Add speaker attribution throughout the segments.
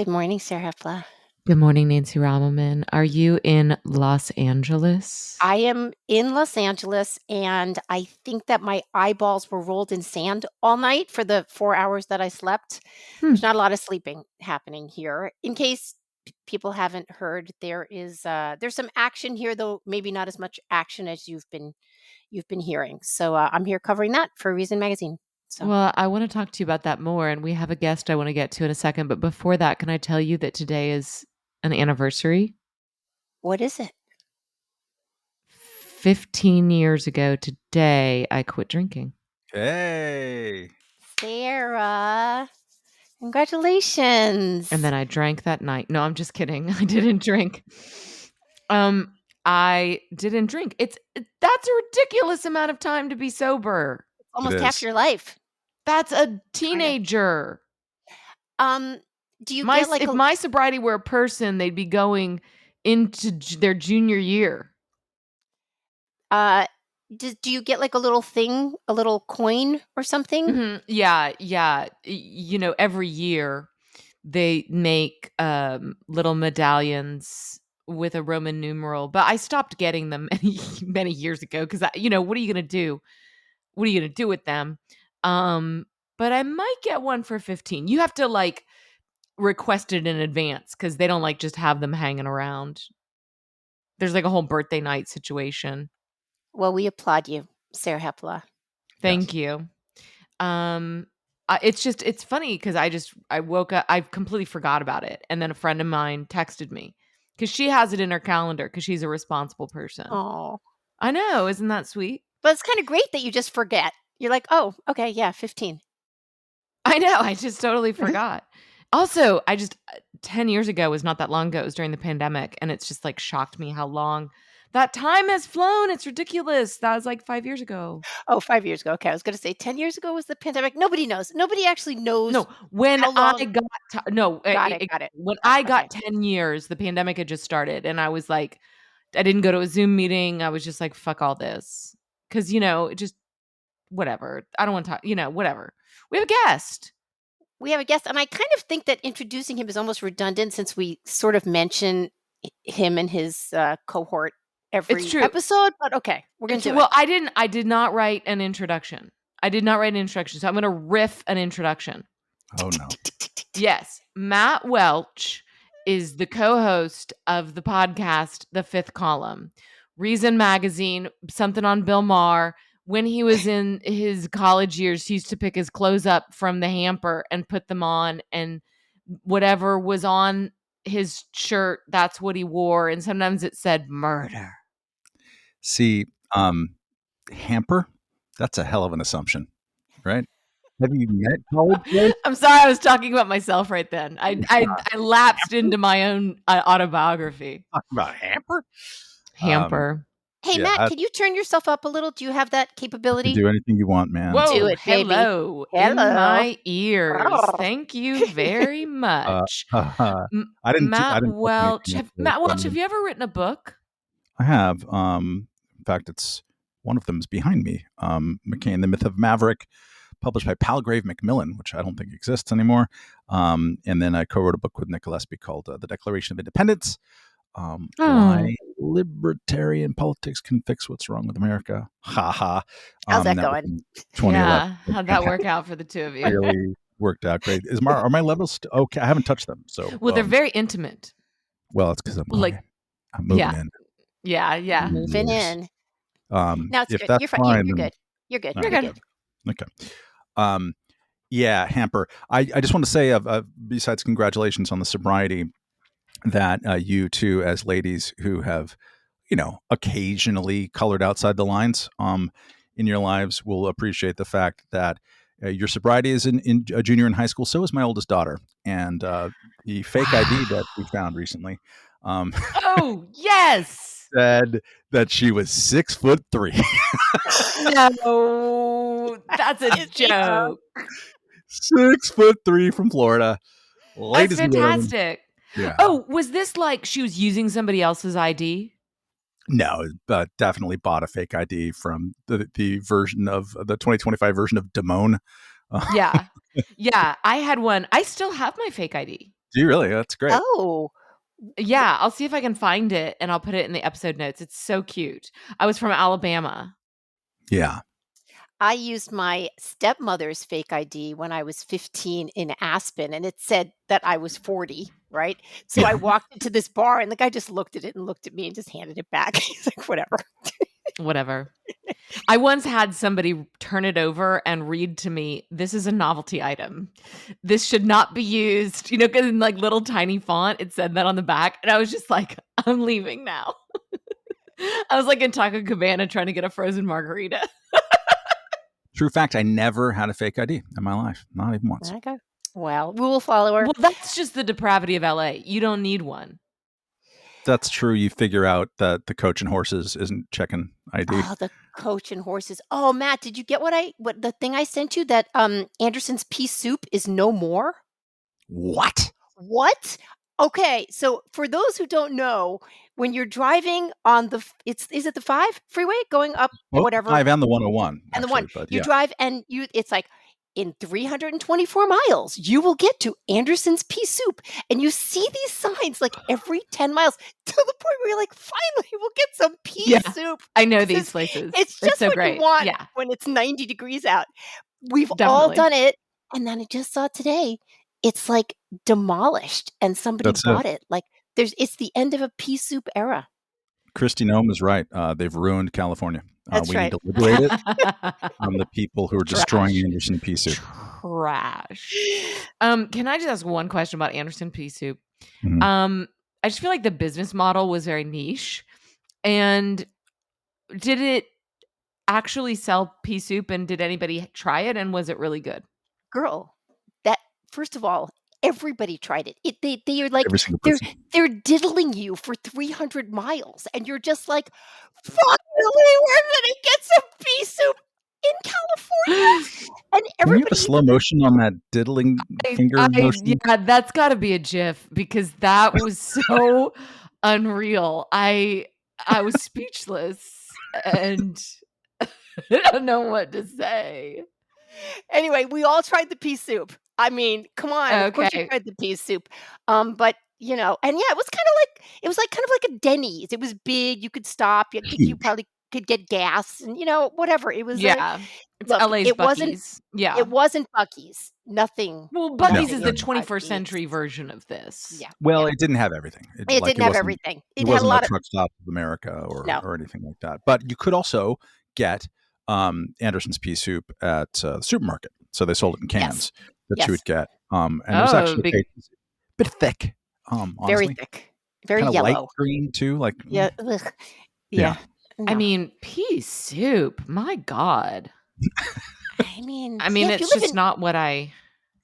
Speaker 1: Good morning, Sarah Hefla.
Speaker 2: Good morning, Nancy Rommelman. Are you in Los Angeles?
Speaker 1: I am in Los Angeles, and I think that my eyeballs were rolled in sand all night for the 4 hours that I slept. There's not a lot of sleeping happening here. In case people haven't heard, there's some action here, though maybe not as much action as you've been hearing. So I'm here covering that for Reason Magazine. So
Speaker 2: Well, I want to talk to you about that more, and we have a guest I want to get to in a second. But before that, can I tell you that today is an anniversary?
Speaker 1: what is it?
Speaker 2: 15 years ago today, I quit drinking.
Speaker 3: Hey.
Speaker 1: Sarah, congratulations.
Speaker 2: And then I drank that night. No, I'm just kidding. I didn't drink. I didn't drink. That's a ridiculous amount of time to be sober.
Speaker 1: Almost
Speaker 3: It
Speaker 1: half
Speaker 3: is.
Speaker 1: your life.
Speaker 2: That's a teenager.
Speaker 1: Do you get like
Speaker 2: If my sobriety were a person, they'd be going into their junior year.
Speaker 1: do you get like a little thing, a little coin or something?
Speaker 2: Mm-hmm. Yeah. Every year they make little medallions with a Roman numeral, but I stopped getting them many years ago because what are you gonna do? What are you gonna do with them? But I might get one for 15. You have to like request it in advance because they don't like just have them hanging around. There's like a whole birthday night situation.
Speaker 1: Well, we applaud you, Sarah Hepla.
Speaker 2: Thank you. It's funny because I woke up, I completely forgot about it. And then a friend of mine texted me because she has it in her calendar because she's a responsible person.
Speaker 1: Oh,
Speaker 2: I know. Isn't that sweet?
Speaker 1: but it's kind of great that you just forget. You're like, oh, okay, yeah, 15.
Speaker 2: I know. I just totally forgot. Also, 10 years ago was not that long ago. It was during the pandemic. And it's just like shocked me how long that time has flown. It's ridiculous. That was like 5 years ago.
Speaker 1: Oh, 5 years ago. Okay, I was going to say 10 years ago was the pandemic. Nobody knows. Nobody actually knows.
Speaker 2: No, when
Speaker 1: how long-
Speaker 2: I got
Speaker 1: Got it.
Speaker 2: when I got 10 years, the pandemic had just started, and I was like, I didn't go to a Zoom meeting. I was just like, fuck all this, because just whatever. I don't want to talk. Whatever. We have a guest.
Speaker 1: And I kind of think that introducing him is almost redundant since we sort of mention him and his cohort every episode. But okay, we're going to do it.
Speaker 2: Well, I did not write an introduction. So I'm going to riff an introduction.
Speaker 3: Oh, no.
Speaker 2: Yes. Matt Welch is the co-host of the podcast, The Fifth Column, Reason Magazine, something on Bill Maher. When he was in his college years, he used to pick his clothes up from the hamper and put them on, and whatever was on his shirt, that's what he wore. And sometimes it said murder.
Speaker 3: See, hamper, that's a hell of an assumption, right? Have you met college kids?
Speaker 2: I'm sorry, I was talking about myself right then. I lapsed into my own autobiography.
Speaker 3: Talking about hamper?
Speaker 2: Hamper.
Speaker 1: Hey,
Speaker 3: Yeah,
Speaker 1: Matt, can you turn yourself up a little? Do you have that capability?
Speaker 3: Do anything you want, man.
Speaker 2: Whoa,
Speaker 1: Do it, baby.
Speaker 2: hello. In my ears. Thank you very much.
Speaker 3: I didn't.
Speaker 2: Matt
Speaker 3: post
Speaker 2: Welch.
Speaker 3: anything
Speaker 2: Matt Welch,
Speaker 3: from-
Speaker 2: have you ever written a book?
Speaker 3: I have. In fact, it's one of them is behind me. McCain, The Myth of Maverick, published by Palgrave Macmillan, which I don't think exists anymore. And then I co-wrote a book with Nick Gillespie called The Declaration of Independence. Why libertarian politics can fix what's wrong with America. Ha ha.
Speaker 1: How's that going?
Speaker 3: 2011.
Speaker 2: Yeah, how'd that work out for the two of you?
Speaker 3: Really worked out great. Are my levels okay? I haven't touched them, so
Speaker 2: well, they're very intimate.
Speaker 3: Well, it's because I'm moving in.
Speaker 2: Yeah.
Speaker 1: Moving in.
Speaker 3: Now
Speaker 1: it's
Speaker 3: if
Speaker 1: good.
Speaker 3: that's
Speaker 1: You're fine.
Speaker 3: fine,
Speaker 1: You're
Speaker 3: then-
Speaker 1: good. You're good.
Speaker 3: All
Speaker 1: You're
Speaker 3: right.
Speaker 1: good.
Speaker 3: Okay. Yeah, hamper. I just want to say, besides congratulations on the sobriety, that you two, as ladies who have, occasionally colored outside the lines in your lives, will appreciate the fact that your sobriety is in a junior in high school. So is my oldest daughter. And the fake ID that we found recently
Speaker 2: Oh, yes.
Speaker 3: said that she was 6'3".
Speaker 2: No, that's a joke.
Speaker 3: 6'3" from Florida.
Speaker 2: That's
Speaker 3: Ladies and gentlemen.
Speaker 2: fantastic.
Speaker 3: Yeah.
Speaker 2: Oh, was this like she was using somebody else's ID?
Speaker 3: No, but definitely bought a fake ID from the version of the 2025 version of Damone.
Speaker 2: Yeah. I had one. I still have my fake ID.
Speaker 3: Do you really? That's great.
Speaker 1: Oh.
Speaker 2: Yeah, I'll see if I can find it, and I'll put it in the episode notes. It's so cute. I was from Alabama.
Speaker 3: Yeah.
Speaker 1: I used my stepmother's fake ID when I was 15 in Aspen, and it said that I was 40, right? So I
Speaker 3: Yeah.
Speaker 1: walked into this bar, and the guy just looked at it and looked at me and just handed it back. He's like, "Whatever."
Speaker 2: Whatever. I once had somebody turn it over and read to me, "This is a novelty item. This should not be used." You know, 'cause in like little tiny font, it said that on the back. And I was just like, I'm leaving now. I was like in Taco Cabana trying to get a frozen margarita.
Speaker 3: True fact, I never had a fake ID in my life. Not even once.
Speaker 1: Okay. Well, rule follower.
Speaker 2: Well, that's just the depravity of LA. You don't need one.
Speaker 3: That's true. You figure out that the coach and horses isn't checking ID.
Speaker 1: Oh, the coach and horses. Oh, Matt, did you get what the thing I sent you that Andersen's pea soup is no more?
Speaker 3: What?
Speaker 1: What? Okay, so for those who don't know, when you're driving on the is it the 5 freeway going up
Speaker 3: Both the
Speaker 1: whatever
Speaker 3: 5 and the 101,
Speaker 1: and the
Speaker 3: actually,
Speaker 1: 1,
Speaker 3: but
Speaker 1: you
Speaker 3: yeah.
Speaker 1: drive and it's like in 324 miles, you will get to Andersen's pea soup, and you see these signs like every 10 miles to the point where you're like, finally, we'll get some pea
Speaker 2: Yeah,
Speaker 1: soup.
Speaker 2: I know
Speaker 1: 'Cause
Speaker 2: these places.
Speaker 1: It's
Speaker 2: They're
Speaker 1: just
Speaker 2: so
Speaker 1: what you
Speaker 2: great.
Speaker 1: want
Speaker 2: Yeah,
Speaker 1: when it's 90 degrees out. We've all
Speaker 2: definitely.
Speaker 1: done it, and then I just saw today, it's like demolished, and somebody
Speaker 3: That's it.
Speaker 1: bought it. Like it's the end of a pea soup era.
Speaker 3: Christy Nome is right. They've ruined California.
Speaker 1: That's
Speaker 3: We
Speaker 1: right.
Speaker 3: need to liberate it from the people who are destroying
Speaker 2: Trash.
Speaker 3: Andersen pea soup.
Speaker 2: Trash. Can I just ask one question about Andersen pea soup?
Speaker 3: Mhm.
Speaker 2: I just feel like the business model was very niche. And did it actually sell pea soup, and did anybody try it, and was it really good?
Speaker 1: Girl, that first of all, everybody tried it. They are like
Speaker 3: Every single
Speaker 1: they're
Speaker 3: person.
Speaker 1: they're diddling you for 300 miles, and you're just like, finally, we're gonna get some pea soup in California, and
Speaker 3: Can we have a
Speaker 1: everybody.
Speaker 3: slow motion on that diddling finger motion?
Speaker 2: Yeah, that's got to be a GIF because that was so unreal. I was speechless and I don't know what to say.
Speaker 1: Anyway, we all tried the pea soup. I mean, come on, of course you
Speaker 2: Okay.
Speaker 1: tried the pea soup. But, and yeah, it was like kind of like a Denny's. It was big, you could stop. I think you
Speaker 3: Huge.
Speaker 1: probably could get gas and, whatever. It was a
Speaker 2: Yeah. It's
Speaker 1: look,
Speaker 2: LA's Buc-ee's. Yeah.
Speaker 1: it wasn't Buc-ee's. Nothing
Speaker 2: Well,
Speaker 3: No.
Speaker 2: Buc-ee's is
Speaker 1: nothing
Speaker 2: the
Speaker 1: is
Speaker 2: 21st
Speaker 1: Buc-ee's.
Speaker 2: century version of this.
Speaker 1: Yeah.
Speaker 3: Well,
Speaker 1: Yeah.
Speaker 3: it didn't have everything.
Speaker 1: It didn't have everything.
Speaker 3: It
Speaker 1: It had a
Speaker 3: wasn't a
Speaker 1: lot of
Speaker 3: truck stop of America
Speaker 1: no.
Speaker 3: or anything like that. But you could also get Andersen's pea soup at the supermarket. So they sold it in cans that you
Speaker 1: Yes.
Speaker 3: would get. And it was actually a bit thick,
Speaker 1: Very
Speaker 3: honestly.
Speaker 1: thick. Very
Speaker 3: Kind of
Speaker 1: yellow.
Speaker 3: light green too. Like
Speaker 1: Yeah. Ugh.
Speaker 3: Yeah.
Speaker 2: I
Speaker 1: No.
Speaker 2: mean, pea soup. My God.
Speaker 1: I mean,
Speaker 2: it's just not what I.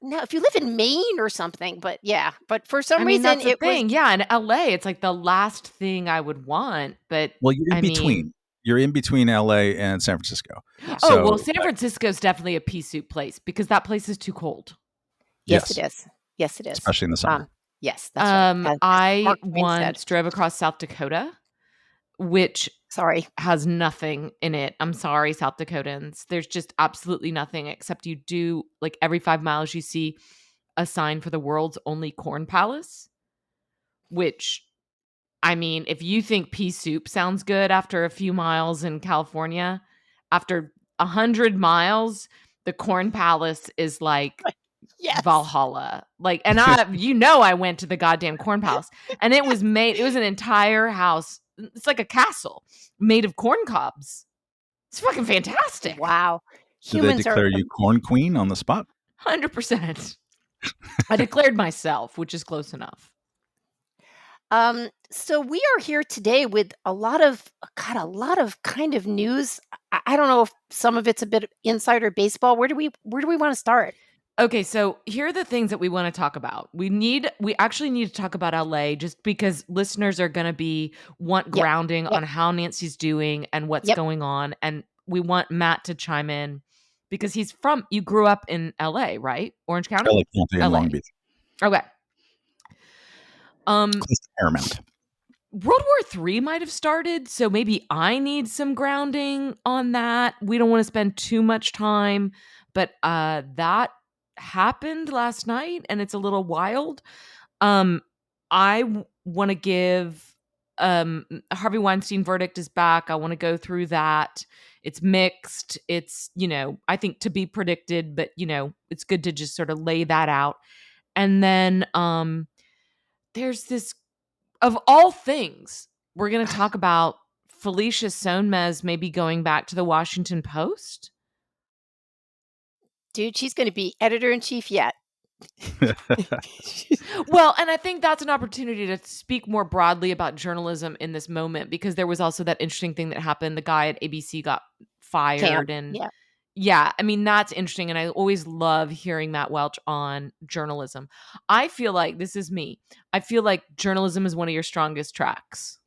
Speaker 1: No, if you live in Maine or something, but yeah, but for some
Speaker 2: I mean,
Speaker 1: reason
Speaker 2: that's the
Speaker 1: it was
Speaker 2: thing. Yeah, in LA, it's like the last thing I would want. But
Speaker 3: Well, you're in
Speaker 2: I
Speaker 3: between.
Speaker 2: mean,
Speaker 3: You're in between LA and San Francisco.
Speaker 1: Yeah.
Speaker 2: oh well,
Speaker 3: So
Speaker 2: San Francisco's definitely a pea soup place because that place is too cold.
Speaker 1: Yes,
Speaker 3: yes,
Speaker 1: it is. Yes, it is.
Speaker 3: especially in the summer.
Speaker 1: Yes, that's right. As
Speaker 2: I
Speaker 1: Mark Twain said.
Speaker 2: once drove across South Dakota, which
Speaker 1: Sorry.
Speaker 2: has nothing in it. I'm sorry, South Dakotans. There's just absolutely nothing except you do like every 5 miles you see a sign for the world's only corn palace, which I mean, if you think pea soup sounds good after a few miles in California, after 100 miles, the corn palace is like
Speaker 1: Yes.
Speaker 2: Valhalla. Like, and I went to the goddamn corn palace and it was an entire house. It's like a castle made of corn cobs. It's fucking fantastic.
Speaker 1: Wow.
Speaker 3: Did they
Speaker 1: Humans
Speaker 3: declare
Speaker 1: are
Speaker 3: you corn queen on the spot?
Speaker 2: 100%. I declared myself, which is close enough.
Speaker 1: So we are here today with a lot of kind of news. I don't know if some of it's a bit insider baseball. Where do we want to start?
Speaker 2: Okay, so here are the things that we want to talk about. We actually need to talk about LA just because listeners are going to want grounding on how Nancy's doing and what's going on. And we want Matt to chime in because you grew up in LA, right? Orange County?
Speaker 3: LA County and Long Beach.
Speaker 2: Okay.
Speaker 3: Close to Paramount.
Speaker 2: World War III might have started, so maybe I need some grounding on that. We don't want to spend too much time, but that happened last night and it's a little wild. Um, I want to give Harvey Weinstein verdict is back. I want to go through that. It's mixed. It's, I think to be predicted, but it's good to just sort of lay that out. And then there's this, of all things, we're going to talk about Felicia Sonmez maybe going back to the Washington Post.
Speaker 1: Dude, she's going to be editor in chief yet.
Speaker 2: Well, and I think that's an opportunity to speak more broadly about journalism in this moment, because there was also that interesting thing that happened. The guy at ABC got fired, and
Speaker 1: Yeah.
Speaker 2: yeah, I mean, that's interesting. And I always love hearing Matt Welch on journalism. I feel like, this is me, I feel like journalism is one of your strongest tracks.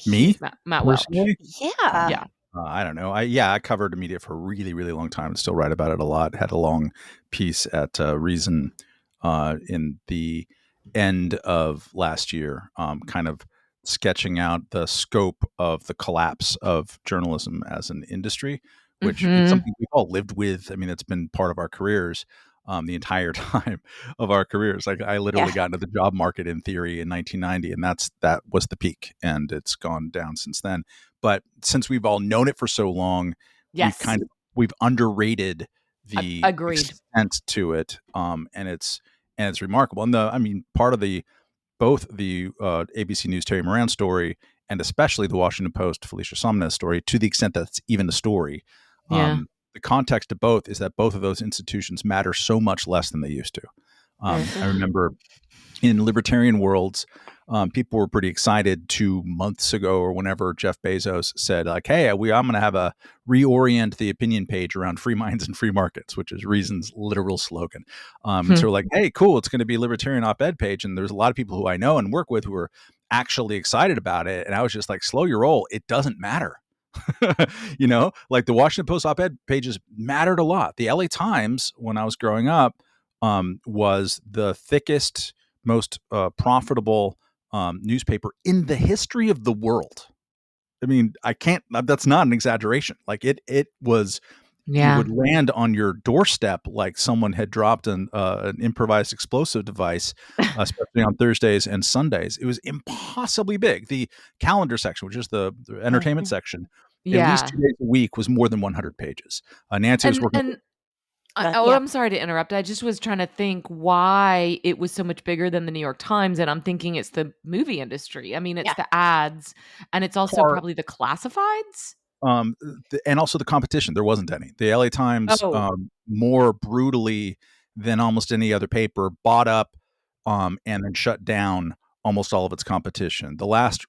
Speaker 3: Me
Speaker 2: Matt Welch.
Speaker 3: personally?
Speaker 1: Yeah.
Speaker 2: Yeah.
Speaker 3: I don't know. I covered the media for a really, really long time and still write about it a lot. Had a long piece at Reason in the end of last year, kind of sketching out the scope of the collapse of journalism as an industry, which it's
Speaker 2: Mm-hmm.
Speaker 3: something we've all lived with. I mean, it's been part of our careers the entire time of our careers. Like I literally
Speaker 1: Yeah.
Speaker 3: got into the job market in theory in 1990, and that was the peak, and it's gone down since then. But since we've all known it for so long,
Speaker 2: Yes.
Speaker 3: we've underrated the
Speaker 2: Agreed.
Speaker 3: extent to it, and it's remarkable. And part of the both the ABC News Terry Moran story and especially the Washington Post Felicia Sonmez story, to the extent that it's even a story.
Speaker 2: Yeah.
Speaker 3: The context of both is that both of those institutions matter so much less than they used to. I remember in libertarian worlds, people were pretty excited 2 months ago or whenever Jeff Bezos said, like, hey, I'm going to have a reorient the opinion page around free minds and free markets, which is Reason's literal slogan. And so we're like, hey, cool, it's going to be a libertarian op-ed page. And there's a lot of people who I know and work with who are actually excited about it. And I was just like, slow your roll. It doesn't matter. Like the Washington Post op-ed pages mattered a lot. The LA Times, when I was growing up, was the thickest, most profitable newspaper in the history of the world. I mean, that's not an exaggeration. Like it was, you
Speaker 2: Yeah.
Speaker 3: would land on your doorstep like someone had dropped an improvised explosive device, especially on Thursdays and Sundays. It was impossibly big. The calendar section, which is the entertainment section, at least
Speaker 2: Yeah.
Speaker 3: 2 days a week was more than 100 pages. Nancy was working.
Speaker 2: And
Speaker 1: Yeah.
Speaker 2: I'm sorry to interrupt. I just was trying to think why it was so much bigger than the New York Times, and I'm thinking it's the movie industry. I mean, it's
Speaker 1: Yeah.
Speaker 2: the ads, and it's also
Speaker 3: Car,
Speaker 2: probably the classifieds.
Speaker 3: and also the competition. There wasn't any. The LA Times,
Speaker 2: Oh,
Speaker 3: more brutally than almost any other paper, bought up and then shut down almost all of its competition. The last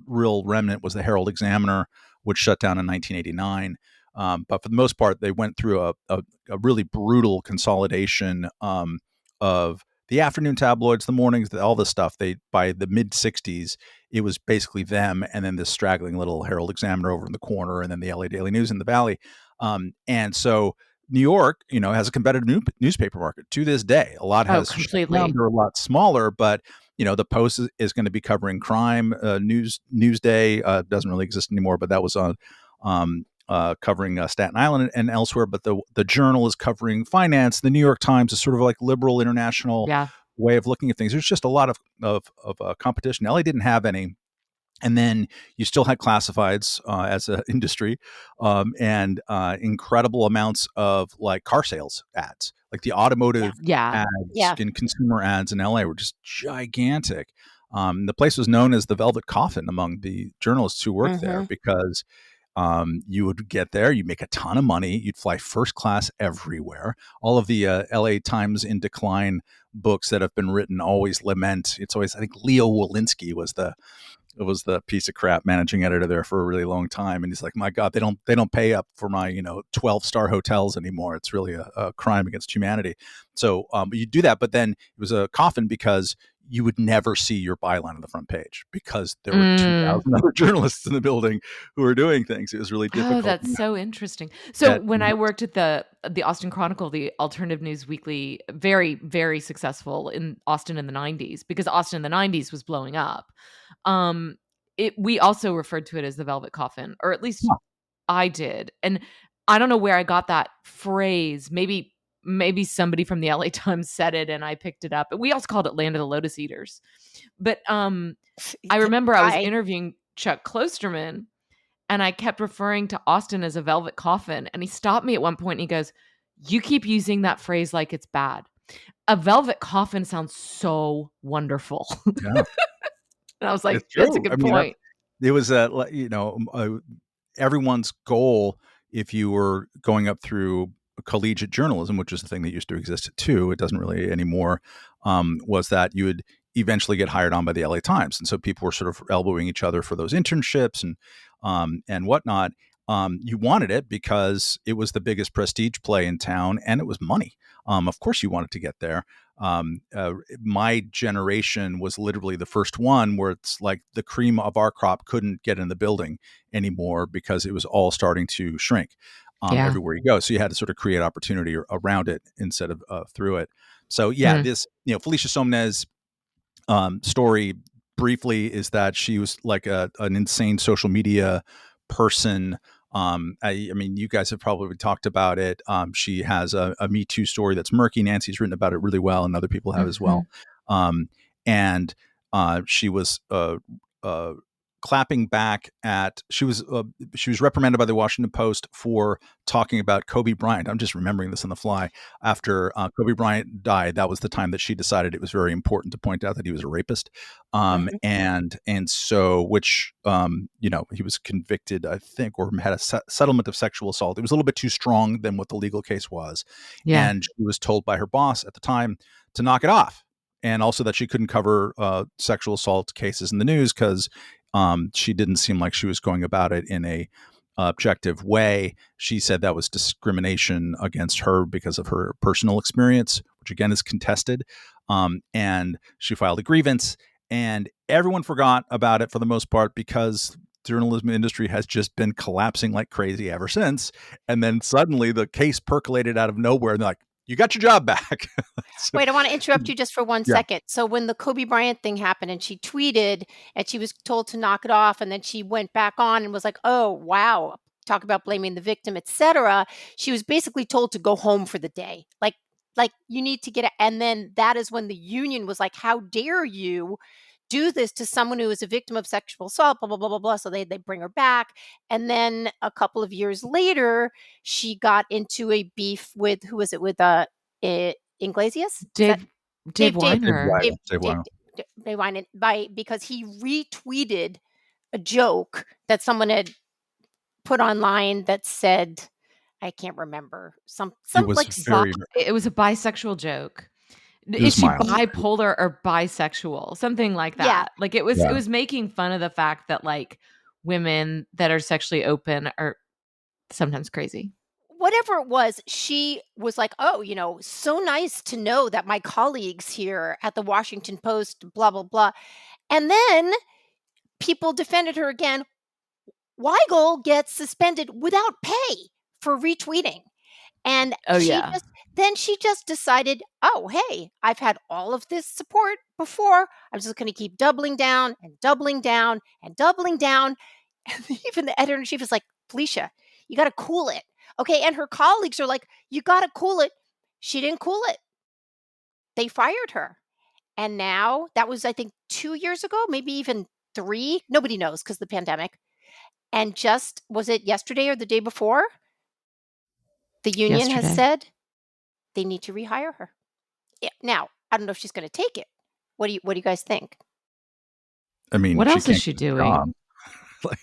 Speaker 3: real remnant was the Herald Examiner, which shut down in 1989. But for the most part, they went through a really brutal consolidation of the afternoon tabloids, the mornings, all this stuff. They, by the mid 60s, it was basically them and then this straggling little Herald Examiner over in the corner, and then the LA Daily News in the Valley. And so New York, has a competitive newspaper market to this day. A lot has shut down.
Speaker 2: completely.
Speaker 3: They're a lot smaller, but the Post is going to be covering crime. Newsday doesn't really exist anymore, but that was on covering Staten Island and elsewhere. But the Journal is covering finance. The New York Times is sort of like liberal international
Speaker 2: Yeah.
Speaker 3: way of looking at things. There's just a lot of competition. LA didn't have any. And then you still had classifieds as an industry, and incredible amounts of like car sales ads, like the
Speaker 1: Yeah.
Speaker 3: automotive
Speaker 2: Yeah.
Speaker 3: ads
Speaker 1: Yeah.
Speaker 3: and consumer ads in LA were just gigantic. The place was known as the Velvet Coffin among the journalists who worked there because you would get there, you make a ton of money, you'd fly first class everywhere. All of the LA Times in decline books that have been written always lament. It's always, I think Leo Walensky was the piece of crap managing editor there for a really long time, and he's like, my God, they don't pay up for my 12-star hotels anymore. It's really a crime against humanity. So you do that, but then it was a coffin because you would never see your byline on the front page because there were
Speaker 2: Mm.
Speaker 3: 2,000 other journalists in the building who were doing things. It was really
Speaker 2: Oh,
Speaker 3: difficult
Speaker 2: that's so interesting.
Speaker 3: to
Speaker 2: So
Speaker 3: get.
Speaker 2: when I worked at the Austin Chronicle, the alternative news weekly, very, very successful in Austin in the 90s, because Austin in the 90s was blowing up. Um, we also referred to it as the Velvet Coffin, or at least I did. And I don't know where I got that phrase. Maybe maybe somebody from the LA Times said it and I picked it up. We also called it Land of the Lotus Eaters. But I remember I was
Speaker 1: Why?
Speaker 2: interviewing Chuck Klosterman and I kept referring to Austin as a velvet coffin. And he stopped me at one point and he goes, "You keep using that phrase like it's bad. A velvet coffin sounds so wonderful."
Speaker 3: Yeah,
Speaker 2: And I was like,
Speaker 3: it's
Speaker 2: "That's a
Speaker 3: true. I
Speaker 2: good
Speaker 3: mean,
Speaker 2: point."
Speaker 3: it was everyone's goal if you were going up through collegiate journalism, which is the thing that used to exist too. It doesn't really anymore. Was that you would eventually get hired on by the LA Times, and so people were sort of elbowing each other for those internships and whatnot. You wanted it because it was the biggest prestige play in town, and it was money. Of course, you wanted to get there. My generation was literally the first one where it's like the cream of our crop couldn't get in the building anymore because it was all starting to shrink
Speaker 2: Yeah.
Speaker 3: everywhere you go. So you had to sort of create opportunity around it instead of through it. So yeah,
Speaker 2: Hmm.
Speaker 3: this Felicia Sonmez story briefly is that she was like an insane social media person. I mean, you guys have probably talked about it. She has a Me Too story that's murky. Nancy's written about it really well, and other people have as
Speaker 2: Mhm.
Speaker 3: well. And she was uh, clapping back at. She was reprimanded by the Washington Post for talking about Kobe Bryant. I'm just remembering this on the fly. After Kobe Bryant died, that was the time that she decided it was very important to point out that he was a rapist.
Speaker 1: Mhm.
Speaker 3: And so, which he was convicted, I think, or had a settlement of sexual assault. It was a little bit too strong than what the legal case was,
Speaker 2: Yeah.
Speaker 3: and she was told by her boss at the time to knock it off, and also that she couldn't cover sexual assault cases in the news because she didn't seem like she was going about it in a objective way. She said that was discrimination against her because of her personal experience, which again is contested. And she filed a grievance, and everyone forgot about it for the most part because journalism industry has just been collapsing like crazy ever since. And then suddenly the case percolated out of nowhere, and they're like, "You got your job back." So,
Speaker 1: Wait, I wanna interrupt you just for one
Speaker 3: yeah,
Speaker 1: second. So when the Kobe Bryant thing happened and she tweeted and she was told to knock it off, and then she went back on and was like, "Oh, wow." Talk about blaming the victim, etcetera. She was basically told to go home for the day. Like, "You need to get a," and then that is when the union was like, "How dare you do this to someone who is a victim of sexual assault, blah, blah, blah, blah, blah." So they bring her back. And then a couple of years later, she got into a beef with who was it with Iglesias? Is that
Speaker 2: Dave Dave
Speaker 1: Dave
Speaker 3: Dave
Speaker 2: Weiner.
Speaker 3: Weiner,
Speaker 1: Dave
Speaker 3: Dave
Speaker 1: Dave
Speaker 3: Weiner.
Speaker 1: Dave Weinstein by because he retweeted a joke that someone had put online that said, I can't remember,
Speaker 3: It
Speaker 1: some
Speaker 3: was
Speaker 1: like
Speaker 3: very,
Speaker 2: It was a bisexual joke.
Speaker 3: it
Speaker 2: Is
Speaker 3: was
Speaker 2: she
Speaker 3: mild.
Speaker 2: bipolar or bisexual? Something like
Speaker 1: yeah,
Speaker 2: that. Like it
Speaker 3: Yeah.
Speaker 2: was making fun of the fact that like women that are sexually open are sometimes crazy.
Speaker 1: whatever it was, she was like, "Oh, so nice to know that my colleagues here at the Washington Post, blah, blah, blah." And then people defended her again. Weigel gets suspended without pay for retweeting. And
Speaker 2: Oh yeah.
Speaker 1: she just decided, "Oh, hey, I've had all of this support before. I'm just going to keep doubling down and doubling down and doubling down." And even the editor in chief is like, "Felicia, you got to cool it." Okay. And her colleagues are like, "You got to cool it." She didn't cool it. They fired her. And now that was, I think, 2 years ago, maybe even three. Nobody knows because the pandemic. And just was it yesterday or the day before? The union has
Speaker 2: Yesterday.
Speaker 1: said they need to rehire her. Yeah, now, I don't know if she's gonna take it. What do you guys think?
Speaker 3: I mean,
Speaker 2: What
Speaker 3: she
Speaker 2: else is
Speaker 3: can't
Speaker 2: she
Speaker 3: get a job.
Speaker 2: doing?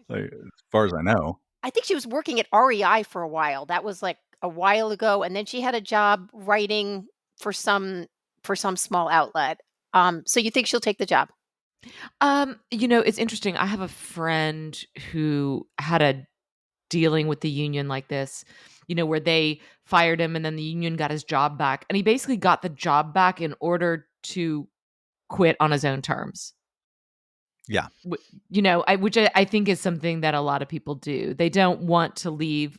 Speaker 3: like, as far as I know.
Speaker 1: I think she was working at REI for a while. That was, like, a while ago, and then she had a job writing for some small outlet. So you think she'll take the job?
Speaker 2: It's interesting. I have a friend who had a dealing with the union like this, where they fired him and then the union got his job back. And he basically got the job back in order to quit on his own terms.
Speaker 3: Yeah.
Speaker 2: Which I think is something that a lot of people do. They don't want to leave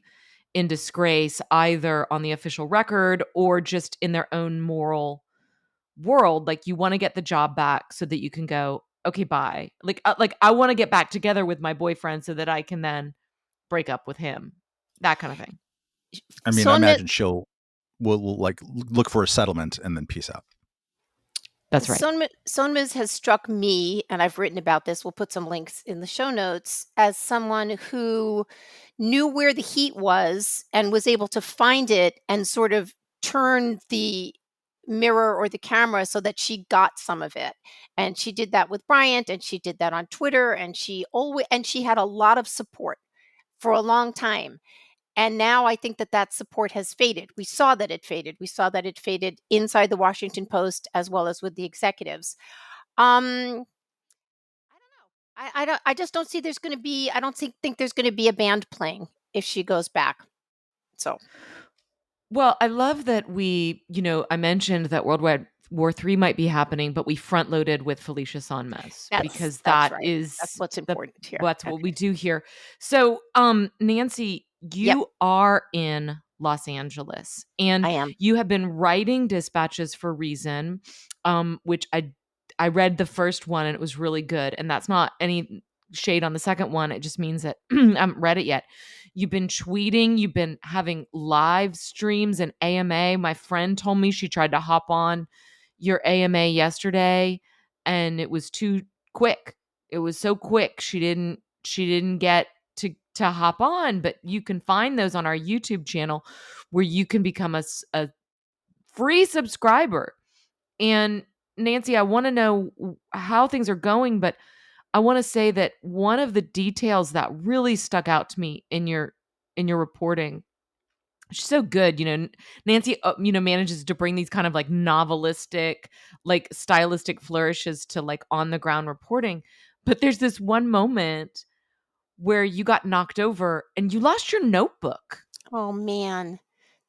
Speaker 2: in disgrace either on the official record or just in their own moral world. Like you want to get the job back so that you can go, okay, bye. Like I want to get back together with my boyfriend so that I can then break up with him. That kind of thing.
Speaker 3: I mean, I
Speaker 1: Sonmez
Speaker 3: imagine she'll we'll like look for a settlement and then peace out.
Speaker 2: That's right.
Speaker 1: Sonmez has struck me, and I've written about this. We'll put some links in the show notes, as someone who knew where the heat was and was able to find it and sort of turn the mirror or the camera so that she got some of it. And she did that with Bryant, and she did that on Twitter, and she had a lot of support for a long time. And now I think that support has faded. We saw that it faded. We saw that it faded inside the Washington Post as well as with the executives. I don't know. I just don't see there's going to be. I don't think there's going to be a band playing if she goes back. So.
Speaker 2: Well, I love that I mentioned that World War III might be happening, but we front loaded with Felicia Sonmez because
Speaker 1: that's
Speaker 2: that
Speaker 1: right.
Speaker 2: is
Speaker 1: That's what's important here.
Speaker 2: That's what we do here. So, Nancy,
Speaker 1: Yep.
Speaker 2: you are in Los Angeles, and
Speaker 1: I am.
Speaker 2: you have been writing dispatches for Reason, which I read the first one and it was really good. And that's not any shade on the second one. It just means that I haven't read it yet. You've been tweeting, you've been having live streams and AMA. My friend told me she tried to hop on your AMA yesterday and it was too quick. It was so quick. She didn't get to hop on, but you can find those on our YouTube channel where you can become a free subscriber. And Nancy, I want to know how things are going, but I want to say that one of the details that really stuck out to me in your reporting, she's so good, Nancy, manages to bring these kind of like novelistic, like stylistic flourishes to like on the ground reporting. But there's this one moment where you got knocked over and you lost your notebook.
Speaker 1: Oh man,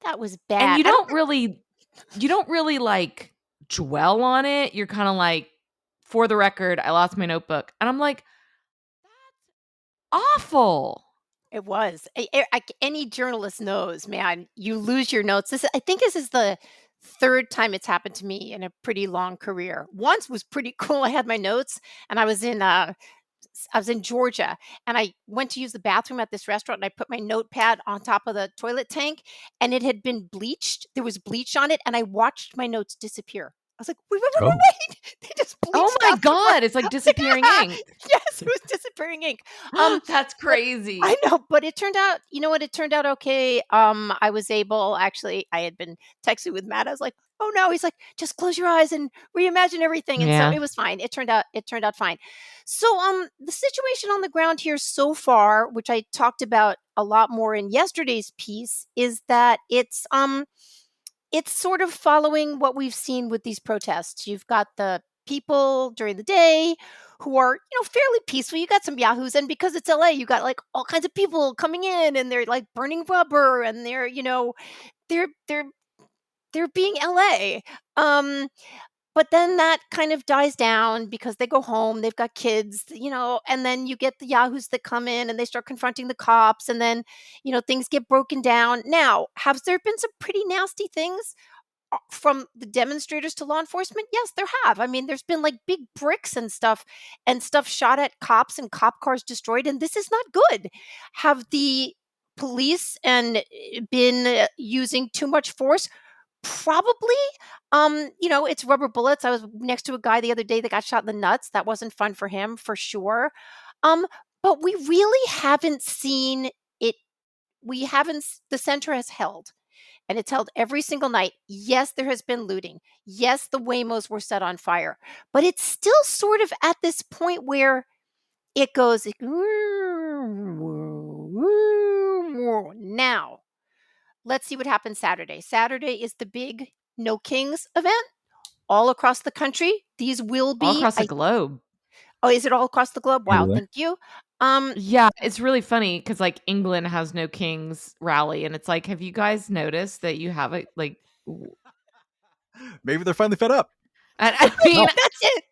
Speaker 1: that was bad.
Speaker 2: And you don't really like dwell on it. You're kind of like, for the record, I lost my notebook. And I'm like, that's awful.
Speaker 1: It was. Any journalist knows, man, you lose your notes. I think this is the third time it's happened to me in a pretty long career. Once was pretty cool. I had my notes and I was in Georgia, and I went to use the bathroom at this restaurant, and I put my notepad on top of the toilet tank, and it had been bleached. There was bleach on it, and I watched my notes disappear. I was like, wait. They just bleached.
Speaker 2: Oh my God. It's like disappearing ink.
Speaker 1: Yes, it was disappearing ink.
Speaker 2: That's crazy.
Speaker 1: I know, but it turned out, you know what? It turned out okay. I was able, actually, I had been texting with Matt. I was like, oh no. He's like, just close your eyes and reimagine everything. And so it was fine. It turned out fine. So, the situation on the ground here so far, which I talked about a lot more in yesterday's piece, is that it's sort of following what we've seen with these protests. You've got the people during the day who are, fairly peaceful. You got some yahoos, and because it's LA, you got like all kinds of people coming in, and they're like burning rubber, and they're, they're being LA. But then that kind of dies down because they go home, they've got kids, and then you get the yahoos that come in and they start confronting the cops, and then, things get broken down. Now, have there been some pretty nasty things from the demonstrators to law enforcement? Yes, there have. I mean, there's been like big bricks and stuff shot at cops and cop cars destroyed, and this is not good. Have the police been using too much force? Probably. It's rubber bullets. I was next to a guy the other day that got shot in the nuts. That wasn't fun for him, for sure. But we really haven't seen it. The center has held, and it's held every single night. Yes, there has been looting. Yes, the Waymos were set on fire, but it's still sort of at this point where it goes now. Let's see what happens Saturday. Saturday is the big No Kings event all across the country. These will be
Speaker 2: all across the globe.
Speaker 1: Oh, is it all across the globe? Wow,
Speaker 3: Really?
Speaker 1: thank you.
Speaker 2: Yeah, it's really funny because like England has No Kings rally, and it's like, have you guys noticed that you have it? Like,
Speaker 3: maybe they're finally fed up.
Speaker 2: I mean,
Speaker 1: that's it.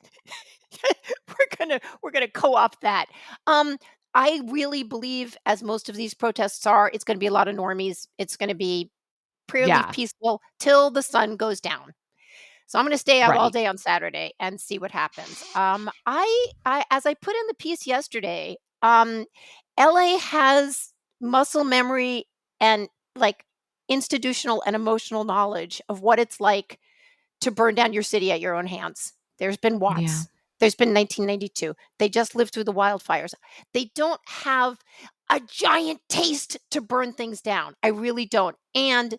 Speaker 1: we're gonna co-opt that. I really believe, as most of these protests are, it's going to be a lot of normies. It's going to be pretty peaceful till the sun goes down. So I'm going to stay out all day on Saturday and see what happens. I as I put in the piece yesterday, LA has muscle memory and like institutional and emotional knowledge of what it's like to burn down your city at your own hands. There's been
Speaker 2: Yeah.
Speaker 1: Watts. There's been 1992. They just lived through the wildfires. They don't have a giant taste to burn things down. I really don't. And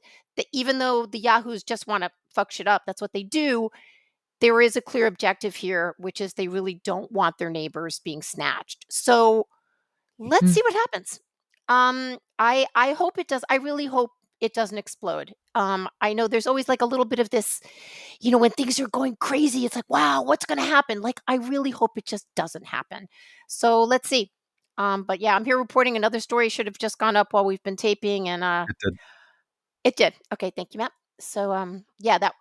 Speaker 1: even though the Yahoos just want to fuck shit up, that's what they do. There is a clear objective here, which is they really don't want their neighbors being snatched. So let's
Speaker 2: Mm.
Speaker 1: see what happens. I hope it does. I really hope it doesn't explode. I know there's always like a little bit of this, when things are going crazy, it's like, wow, what's going to happen? Like, I really hope it just doesn't happen. So let's see. But yeah, I'm here reporting another story should have just gone up while we've been taping, and
Speaker 3: It did.
Speaker 1: it did. Okay, thank you, Matt. So yeah, that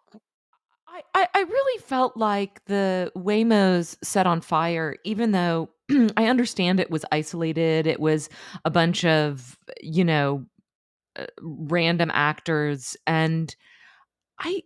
Speaker 2: I really felt like the Waymos set on fire, even though I understand it was isolated. It was a bunch of, random actors. And I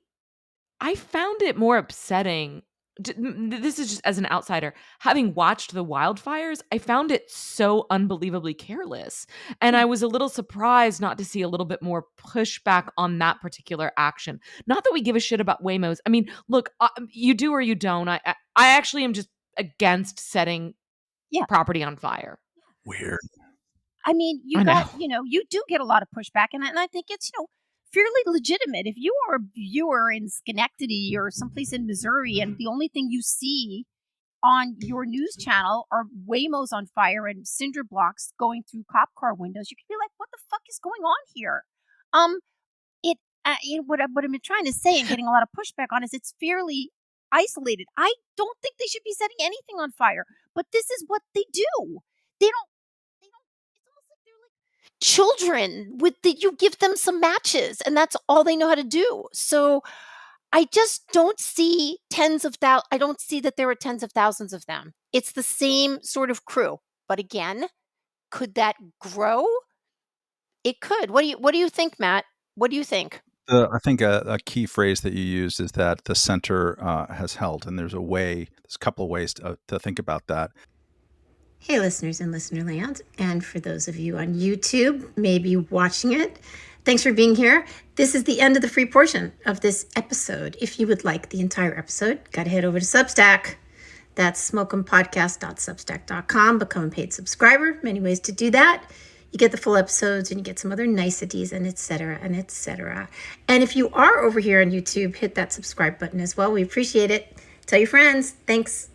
Speaker 2: I found it more upsetting. This is just as an outsider. Having watched the wildfires, I found it so unbelievably careless. And I was a little surprised not to see a little bit more pushback on that particular action. Not that we give a shit about Waymos. I mean, look, you do or you don't. I actually am just against setting
Speaker 1: yeah.
Speaker 2: property on fire.
Speaker 3: Weird.
Speaker 1: I mean,
Speaker 2: I know.
Speaker 1: you do get a lot of pushback, and I think it's, fairly legitimate. If you are a viewer in Schenectady or someplace in Missouri, and the only thing you see on your news channel are Waymos on fire and cinder blocks going through cop car windows, you could be like, "What the fuck is going on here?" Um, what I'm trying to say and getting a lot of pushback on is it's fairly isolated. I don't think they should be setting anything on fire, but this is what they do. They don't. They don't. It's almost like they're like children you give them some matches and that's all they know how to do. So I just don't see I don't see that there are tens of thousands of them. It's the same sort of crew. But again, could that grow? It could. What do you think, Matt? What do you think?
Speaker 3: I think a key phrase that you used is that the center has held, and there's a couple of ways to think about that.
Speaker 4: Hey, listeners in Listener Land, and for those of you on YouTube, maybe watching it, thanks for being here. This is the end of the free portion of this episode. If you would like the entire episode, gotta head over to Substack. That's smoke'empodcast.substack.com. Become a paid subscriber. Many ways to do that. You get the full episodes and you get some other niceties and etc. and etc. And if you are over here on YouTube, hit that subscribe button as well. We appreciate it. Tell your friends. Thanks.